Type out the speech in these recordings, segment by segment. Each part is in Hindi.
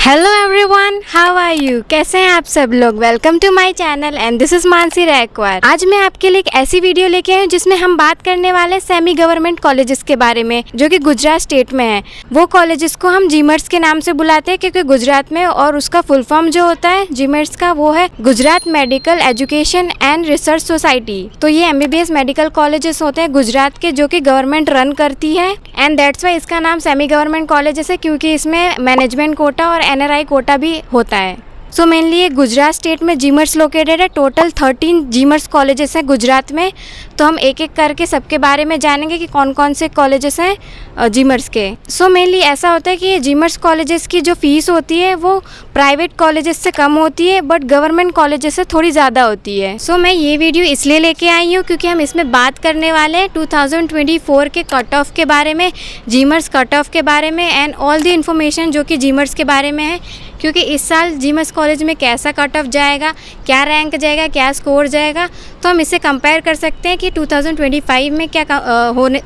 Hello everyone, how are you? कैसे हैं आप सब लोग? Welcome to my channel and this is Mansi Raikwar. आज मैं आपके लिए एक ऐसी वीडियो लेके आई हूँ जिसमें हम बात करने वाले सेमी गवर्नमेंट कॉलेजेस के बारे में जो कि गुजरात स्टेट में है। वो कॉलेजेस को हम जीमर्स के नाम से बुलाते हैं क्योंकि गुजरात में, और उसका फुल फॉर्म जो होता है जीमर्स का वो है Gujarat medical education and research society. तो ये MBBS मेडिकल कॉलेजेस होते हैं गुजरात के जो कि गवर्नमेंट रन करती है एंड दैट्स वाई इसका नाम सेमी गवर्नमेंट कॉलेजेस है क्योंकि इसमें मैनेजमेंट कोटा और NRI कोटा भी होता है। सो मेनली ये गुजरात स्टेट में जीमर्स लोकेटेड है। टोटल 13 जीमर्स कॉलेजेस हैं गुजरात में। तो हम एक एक करके सबके बारे में जानेंगे कि कौन कौन से कॉलेजेस हैं जीमर्स के। सो मेनली ऐसा होता है कि ये जीमर्स कॉलेजेस की जो फीस होती है वो प्राइवेट कॉलेजेस से कम होती है बट गवर्नमेंट कॉलेजेस से थोड़ी ज़्यादा होती है। सो मैं ये वीडियो इसलिए लेके आई हूँ क्योंकि हम इसमें बात करने वाले हैं 2024 के कट ऑफ के बारे में, जीमर्स कट ऑफ के बारे में एंड ऑल द इन्फॉर्मेशन जो कि जीमर्स के बारे में है। क्योंकि इस साल जीमर्स कॉलेज में कैसा कट ऑफ जाएगा, क्या रैंक जाएगा, क्या स्कोर जाएगा, तो हम इससे कंपेयर कर सकते हैं कि 2025 में क्या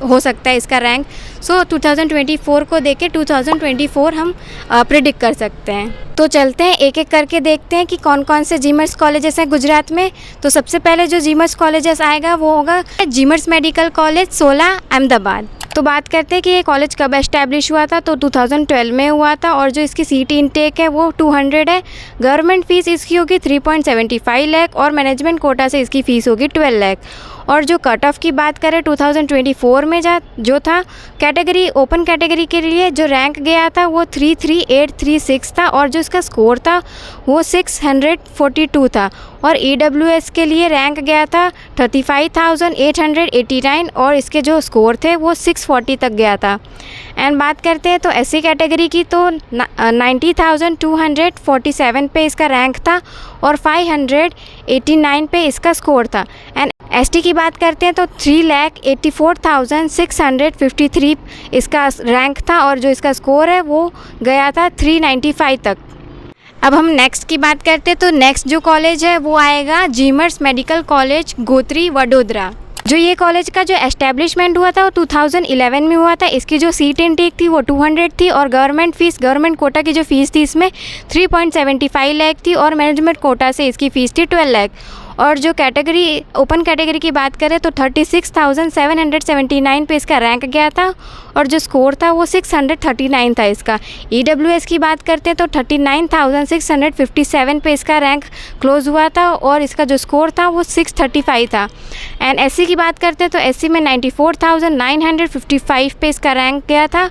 हो सकता है इसका रैंक। सो 2024 को देख के 2024 हम प्रिडिक्ट कर सकते हैं। तो चलते हैं एक एक करके देखते हैं कि कौन कौन से जीमर्स कॉलेजेस हैं गुजरात में। तो सबसे पहले जो जीमर्स कॉलेजेस आएगा वो होगा जीमर्स मेडिकल कॉलेज 16 अहमदाबाद। तो बात करते हैं कि ये कॉलेज कब एस्टैब्लिश हुआ था। तो 2012 में हुआ था और जो इसकी सीट इनटेक है वो 200 है। गवर्नमेंट फ़ीस इसकी होगी 3.75 लाख और मैनेजमेंट कोटा से इसकी फ़ीस होगी 12 लाख। और जो कट ऑफ की बात करें 2024 में जो था कैटेगरी, ओपन कैटेगरी के लिए जो रैंक गया था वो 33836 था और जो इसका स्कोर था वो 642 था। और EWS के लिए रैंक गया था 35,889 और इसके जो स्कोर थे वो 640 तक गया था। एंड बात करते हैं तो SC कैटेगरी की तो 90,247 पे इसका रैंक था और 589 पे इसका स्कोर था। एंड ST की बात करते हैं तो 3,84,653 इसका रैंक था और जो इसका स्कोर है वो गया था 395 तक। अब हम नेक्स्ट की बात करते हैं तो नेक्स्ट जो कॉलेज है वो आएगा जीमर्स मेडिकल कॉलेज गोत्री वडोदरा। जो ये कॉलेज का जो एस्टेब्लिशमेंट हुआ था वो 2011 में हुआ था। इसकी जो सीट इनटेक थी वो 200 थी और गवर्नमेंट कोटा की जो फ़ीस थी इसमें 3.75 लाख थी और मैनेजमेंट कोटा से इसकी फ़ीस थी 12 लाख। और जो कैटेगरी, ओपन कैटेगरी की बात करें तो 36,779 पे इसका रैंक गया था और जो स्कोर था वो 639 था इसका। EWS की बात करते हैं तो 39,657 पे इसका रैंक क्लोज हुआ था और इसका जो स्कोर था वो 635 था। एंड SC की बात करते हैं तो SC में 94,955 पे इसका रैंक गया था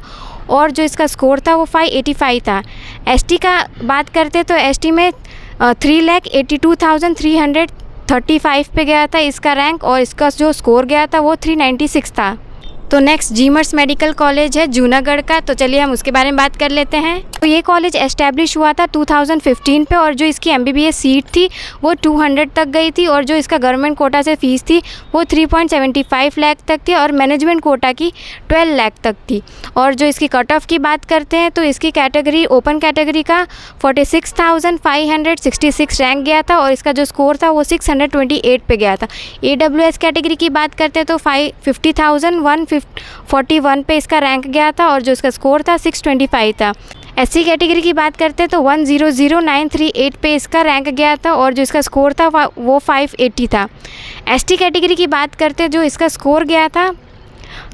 और जो इसका स्कोर था वो 585 था। ST का बात करते हैं तो ST में 3,82,335 पे गया था इसका रैंक और इसका जो स्कोर गया था वो 396 था। तो नेक्स्ट जीमर्स मेडिकल कॉलेज है जूनागढ़ का। तो चलिए हम उसके बारे में बात कर लेते हैं। तो ये कॉलेज एस्टैब्लिश हुआ था 2015 पे और जो इसकी MBBS सीट थी वो 200 तक गई थी और जो इसका गवर्नमेंट कोटा से फ़ीस थी वो 3.75 लाख तक थी और मैनेजमेंट कोटा की 12 लाख तक थी। और जो इसकी कट ऑफ की बात करते हैं तो इसकी कैटेगरी, ओपन कैटेगरी का 46,566 रैंक गया था और इसका जो स्कोर था वो 628 पे गया था। EWS कैटेगरी की बात करते हैं तो 50,141 पे इसका रैंक गया था और जो इसका स्कोर था 625 था। SC कैटेगरी की बात करते हैं तो 100,938 पे इसका रैंक गया था और जो इसका स्कोर था वो 580 था। ST कैटेगरी की बात करते हैं जो इसका स्कोर गया था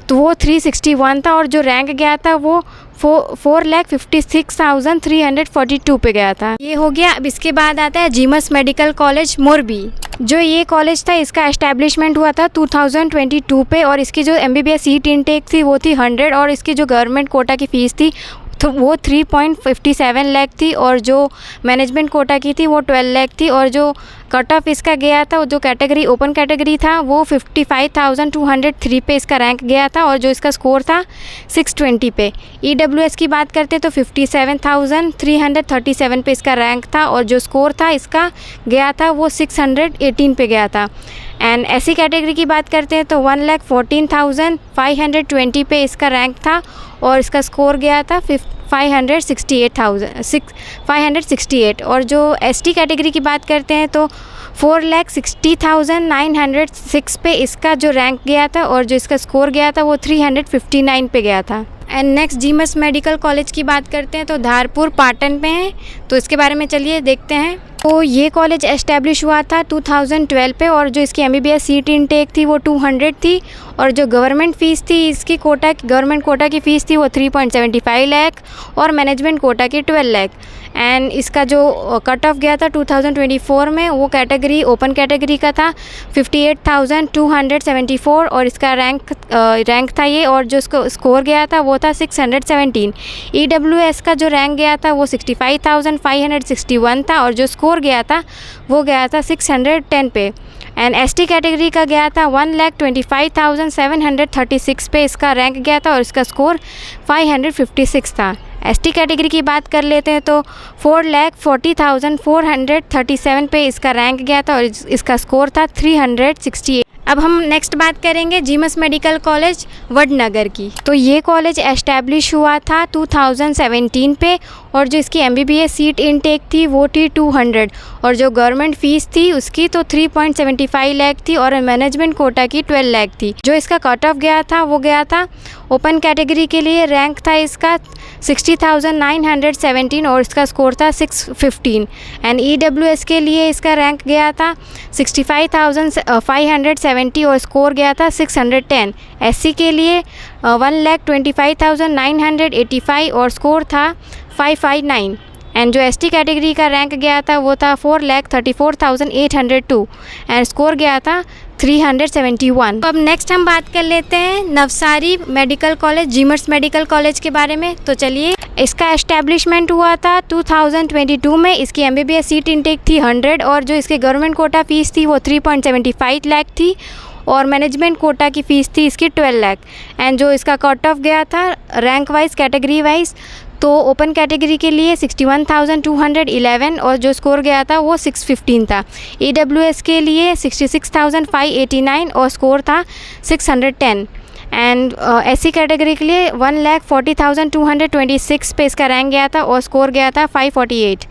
तो वो 361 था और जो रैंक गया था वो 4,56,342 पे गया था। ये हो गया। अब इसके बाद आता है जीमर्स मेडिकल कॉलेज मोरबी। जो ये कॉलेज था इसका एस्टैब्लिशमेंट हुआ था 2022 पे और इसकी जो MBBS सीट इनटेक थी वो थी 100 और इसकी जो गवर्नमेंट कोटा की फ़ीस थी तो वो 3.57 लाख थी और जो मैनेजमेंट कोटा की थी वो 12 लाख थी और जो कट ऑफ इसका गया था, जो कैटेगरी, ओपन कैटेगरी था वो 55,203 पे इसका रैंक गया था और जो इसका स्कोर था 620 पे। EWS की बात करते तो 57,337 पे इसका रैंक था और जो स्कोर था इसका गया था वो 618 पे गया था। एंड SC कैटेगरी की बात करते हैं तो 1,14,520 पे इसका रैंक था और इसका स्कोर गया था 568 और जो ST कैटेगरी की बात करते हैं तो 4,60,906 पे इसका जो रैंक गया था और जो इसका स्कोर गया था वो 359 पे गया था। एंड नेक्स्ट जीमस मेडिकल कॉलेज की बात करते हैं तो धारपुर पाटन में है, तो इसके बारे में चलिए देखते हैं। तो ये कॉलेज एस्टेब्लिश हुआ था 2012 पे और जो इसकी MBBS सीट इनटेक थी वो 200 थी और जो गवर्नमेंट फ़ीस थी इसकी गवर्नमेंट कोटा की फ़ीस थी वो 3.75 लाख और मैनेजमेंट कोटा की 12 लाख। एंड इसका जो कट ऑफ गया था 2024 में वो कैटेगरी ओपन कैटेगरी का था 58,274 और इसका रैंक था ये, और जो इसको स्कोर गया था वो था 617। EWS का जो रैंक गया था वो 65,561 था और जो स्कोर गया था वो गया था 610 पे। एंड ST कैटेगरी का गया था 1,25,736 पे इसका रैंक गया था और इसका स्कोर 556 था। ST कैटेगरी की बात कर लेते हैं तो 4,40,437 पे इसका रैंक गया था और इसका स्कोर था 368। अब हम नेक्स्ट बात करेंगे जीमस मेडिकल कॉलेज वडनगर की। तो ये कॉलेज एस्टैब्लिश हुआ था 2017 पे और जो इसकी MBBS सीट इनटेक थी वो थी 200 और जो गवर्नमेंट फ़ीस थी उसकी तो 3.75 लाख थी और मैनेजमेंट कोटा की 12 लाख थी। जो इसका कट ऑफ गया था वो गया था ओपन कैटेगरी के लिए रैंक था इसका 60,917 और इसका स्कोर था 615। एंड EWS के लिए इसका रैंक गया था 65,570 और स्कोर गया था 610। SC के लिए 1,25,985 और स्कोर था 559। एंड जो ST कैटेगरी का रैंक गया था वो था 4,34,802 एंड स्कोर गया था 371। तो अब नेक्स्ट हम बात कर लेते हैं नवसारी मेडिकल कॉलेज जीमस मेडिकल कॉलेज के बारे में। तो चलिए, इसका एस्टैब्लिशमेंट हुआ था 2022 में। इसकी MBBS सीट इनटेक थी 100 और जो इसके गवर्नमेंट कोटा फ़ीस थी वो 3.75 लाख थी और मैनेजमेंट कोटा की फ़ीस थी इसकी 12 लाख। एंड जो इसका कट ऑफ गया था रैंक वाइज कैटेगरी वाइज तो ओपन कैटेगरी के लिए 61,211 और जो स्कोर गया था वो 615 था। EWS के लिए 66,589 और स्कोर था 610। एंड SC कैटेगरी के लिए 1,40,226 पे इसका रैंक गया था और स्कोर गया था 548।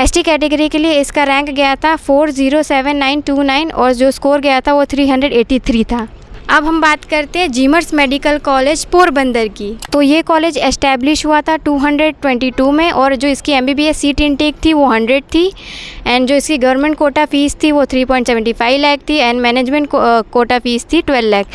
ST कैटेगरी के लिए इसका रैंक गया था 407929 और जो स्कोर गया था वो 383 था। अब हम बात करते हैं जीमस मेडिकल कॉलेज पोरबंदर की। तो ये कॉलेज एस्टैब्लिश हुआ था 222 में और जो इसकी MBBS सीट इनटेक थी वो 100 थी एंड जो इसकी गवर्नमेंट कोटा फ़ीस थी वो 3.75 लाख थी एंड मैनेजमेंट कोटा फ़ीस थी 12 लाख।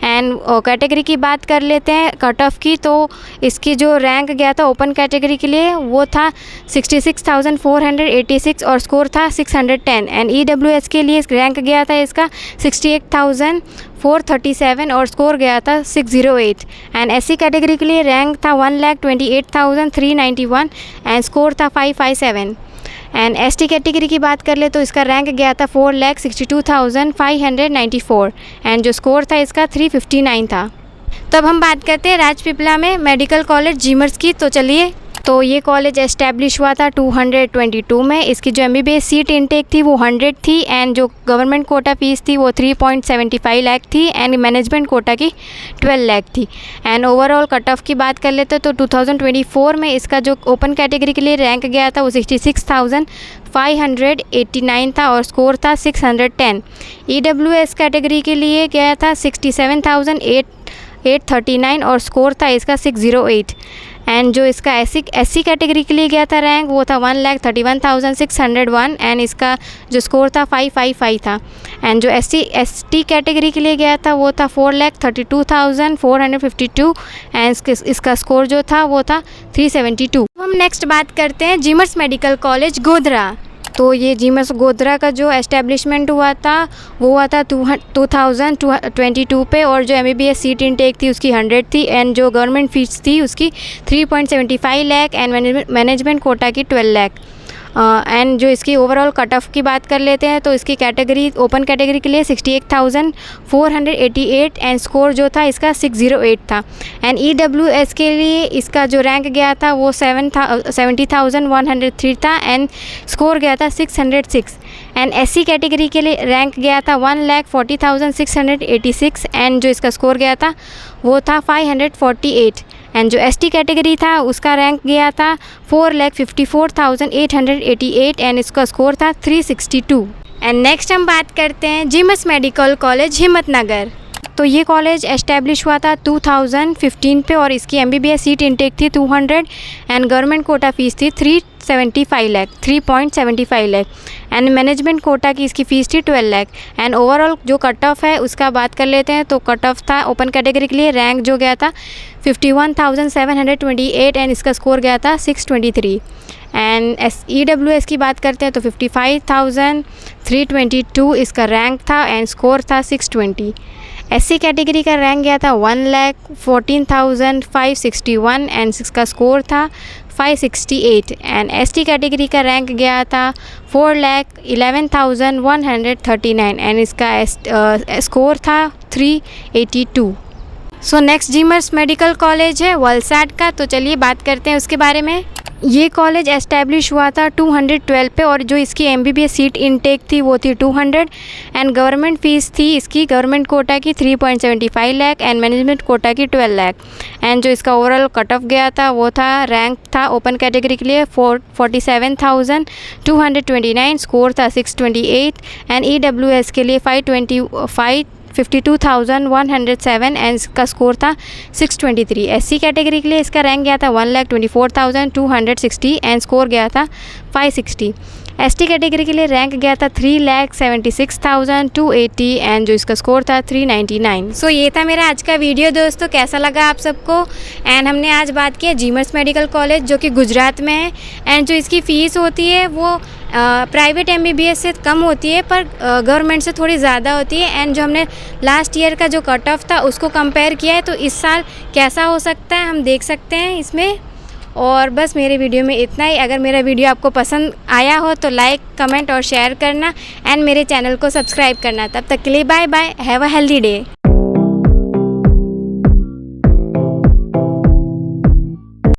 एंड कैटेगरी की बात कर लेते हैं कट ऑफ की, तो इसकी जो रैंक गया था ओपन कैटेगरी के लिए वो था 66,486 और स्कोर था 610। एंड EWS के लिए रैंक गया था इसका 68,437 और स्कोर गया था 608। एंड SC कैटेगरी के लिए रैंक था 1,28,391 एंड स्कोर था 557। एंड ST कैटेगरी की बात कर ले तो इसका रैंक गया था 4,62,594 एंड जो स्कोर था इसका 359 था। तब हम बात करते हैं राजपीपला में मेडिकल कॉलेज जीमस की। तो चलिए, तो ये कॉलेज एस्टैब्लिश हुआ था 222 में। इसकी जो MBBS सीट इनटेक थी वो 100 थी एंड जो गवर्नमेंट कोटा फ़ीस थी वो 3.75 लाख थी एंड मैनेजमेंट कोटा की 12 लाख थी। एंड ओवरऑल कट ऑफ की बात कर लेते तो 2024 में इसका जो ओपन कैटेगरी के लिए रैंक गया था वो 66,589 था और स्कोर था 610। EWS कैटेगरी के लिए गया था 67,839 और स्कोर था इसका 608। एंड जो इसका SC कैटेगरी के लिए गया था रैंक वो था 1,31,601 एंड इसका जो स्कोर था 555 था। एंड जो ST कैटेगरी के लिए गया था वो था 4,32,452 एंड इसका स्कोर जो था वो था 372। हम नेक्स्ट बात करते हैं जीमस मेडिकल कॉलेज गोधरा। तो ये जीमस गोधरा का जो एस्टैब्लिशमेंट हुआ था वो हुआ था 2022 पे और जो MBBS सीट इनटेक थी उसकी 100 थी एंड जो गवर्नमेंट फीस थी उसकी 3.75 लाख एंड मैनेजमेंट कोटा की 12 लाख। एंड जो इसकी ओवरऑल कट ऑफ की बात कर लेते हैं तो इसकी कैटेगरी ओपन कैटेगरी के लिए 68,488 एंड स्कोर जो था इसका 608 था। एंड EWS के लिए इसका जो रैंक गया था वो 70,103 था एंड स्कोर गया था 606। एंड SC कैटेगरी के लिए रैंक गया था 1,40,686 एंड जो इसका स्कोर गया था वो था 548। एंड जो ST कैटेगरी था उसका रैंक गया था 4,54,888 एंड इसका स्कोर था 362। एंड नेक्स्ट हम बात करते हैं जीमस मेडिकल कॉलेज हिम्मतनगर। तो ये कॉलेज एस्टेब्लिश हुआ था 2015 पे और इसकी MBBS सीट इनटेक थी 200 एंड गवर्नमेंट कोटा फीस थी 3.75 लाख एंड मैनेजमेंट कोटा की इसकी फ़ीस थी 12 लाख एंड ओवरऑल जो कट ऑफ है उसका बात कर लेते हैं। तो कट ऑफ था ओपन कैटेगरी के लिए, रैंक जो गया था 51,728 एंड इसका स्कोर गया था 623 एंड EWS की बात करते हैं तो 55,322 इसका रैंक था एंड स्कोर था 620। SC कैटेगरी का रैंक गया था 1,14,561 एंड इसका स्कोर था 568 एंड ST कैटेगरी का रैंक गया था 4,11,139 एंड इसका स्कोर था 382। सो नेक्स्ट जीमर्स मेडिकल कॉलेज है वलसाड का, तो चलिए बात करते हैं उसके बारे में। ये कॉलेज एस्टैब्लिश हुआ था 212 पे और जो इसकी MBBS सीट इनटेक थी वो थी 200 एंड गवर्नमेंट फ़ीस थी इसकी गवर्नमेंट कोटा की 3.75 लाख एंड मैनेजमेंट कोटा की 12 लाख एंड जो इसका ओवरऑल कट ऑफ गया था वो था, रैंक था ओपन कैटेगरी के लिए 47,229, स्कोर था 628 एंड EWS के लिए 52,107 एंड इसका स्कोर था 623। SC कैटेगरी के लिए इसका रैंक गया था 1,24,260 एंड स्कोर गया था 560। ST कैटेगरी के लिए रैंक गया था 3,76,280 एंड जो इसका स्कोर था 399। सो ये था मेरा आज का वीडियो दोस्तों, कैसा लगा आप सबको। एंड हमने आज बात की है जीमर्स मेडिकल कॉलेज जो कि गुजरात में है एंड जो इसकी फ़ीस होती है वो प्राइवेट MBBS से कम होती है पर गवर्नमेंट से थोड़ी ज़्यादा होती है एंड जो हमने लास्ट ईयर का जो कट ऑफ था उसको कंपेयर किया है तो इस साल कैसा हो सकता है हम देख सकते हैं इसमें। और बस मेरे वीडियो में इतना ही। अगर मेरा वीडियो आपको पसंद आया हो तो लाइक, कमेंट और शेयर करना एंड मेरे चैनल को सब्सक्राइब करना। तब तक के लिए bye bye, have a healthy day.